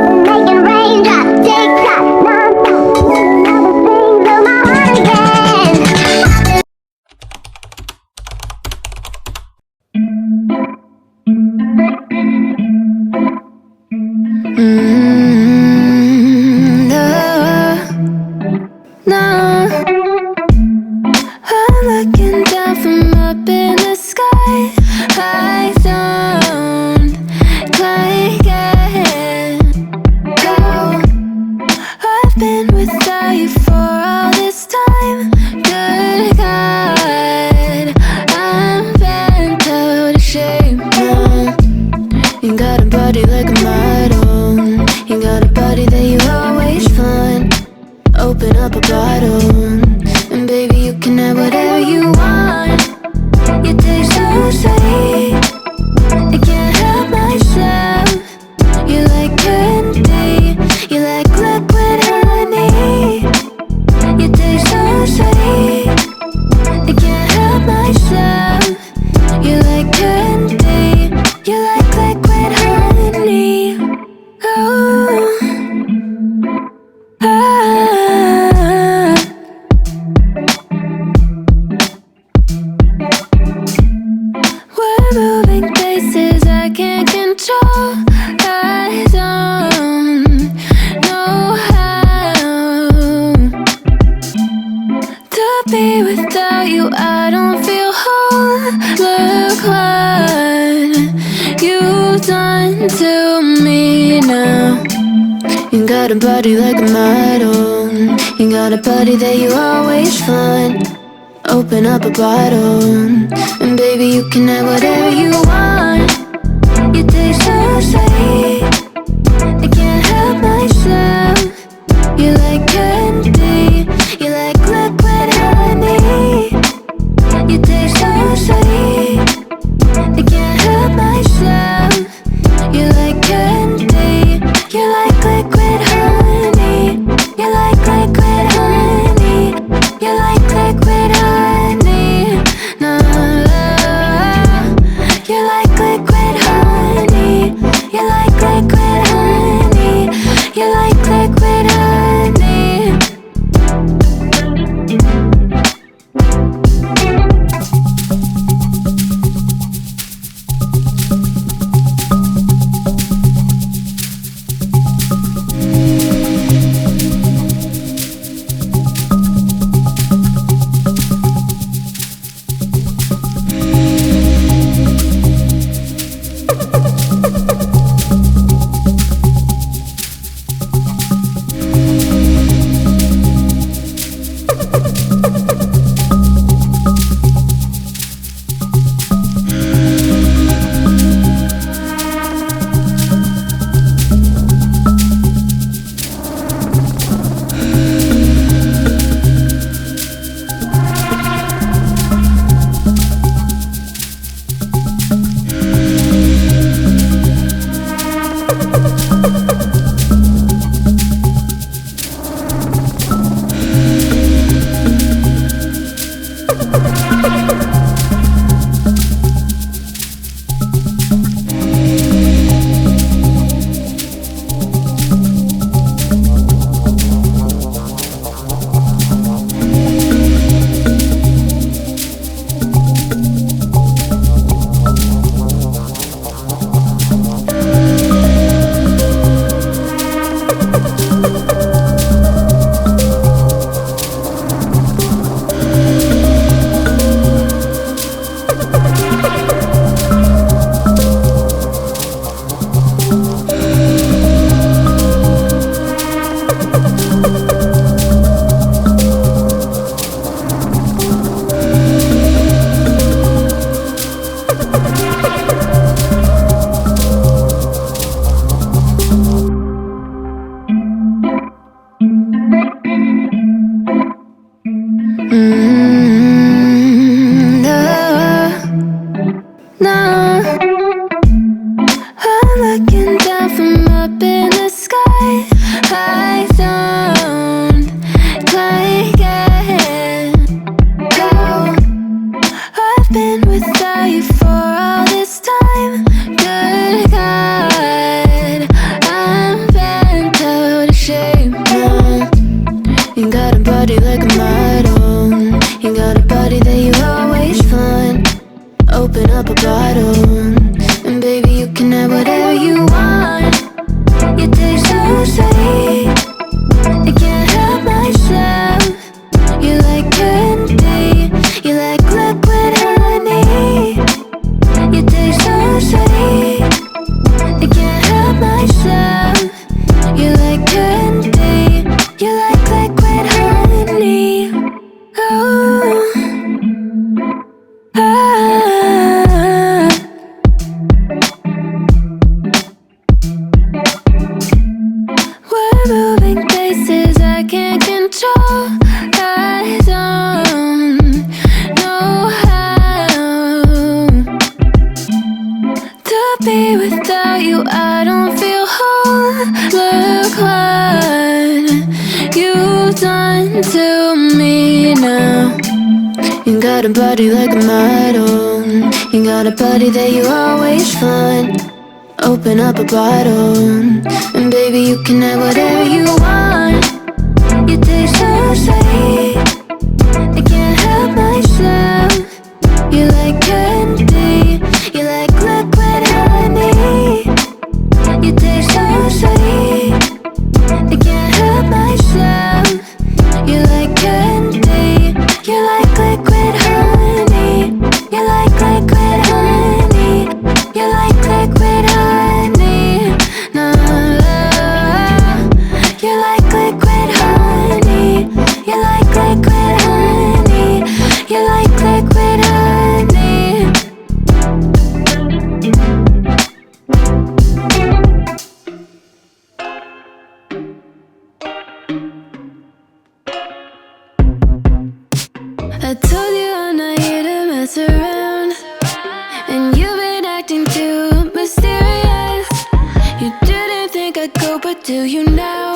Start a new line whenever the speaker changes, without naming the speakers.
making raindrops tick tock, non-stop. Another thing through my heart again.
No, no. I'm looking down from up in the sky. I don't quite get how I've been without you for all this time. Good God, I'm bent out of shape now. You got a body like a model. You got a body that you always find. Open up a bottle, and baby you can have whatever you want. You taste so sweet, I can't help myself. You like candy, you like liquid honey. You taste so sweet, I can't help myself. You like candy, you like liquid honey. Oh, we're moving places I can't control. I don't know how to be without you. I don't feel whole. Look what you've done to me now. You got a body like a model. You got a body that you always find. Open up a bottle, and baby you can have whatever you want. You taste so sweet, I can't help myself. You like candy, you like liquid honey. You taste so sweet, I can't help myself. You like candy, you like liquid honey. You like liquid honey. You like liquid honey. No, you like liquid honey. You like liquid special. I don't know how to be without you. I don't feel whole. Look what you've done to me now. You got a body like a model. You got a body that you always find. Open up a bottle, and baby, you can have whatever you want. You taste so sweet, I can't help myself. You like candy, you like liquid honey. You taste so sweet, I can't help myself. You like candy, you like liquid honey. You like liquid honey. You like liquid honey. No, you like liquid honey. You like liquid honey. You like liquid honey. I told you I'm not here to mess around, and you've been acting too mysterious. You didn't think I'd go, but do you now?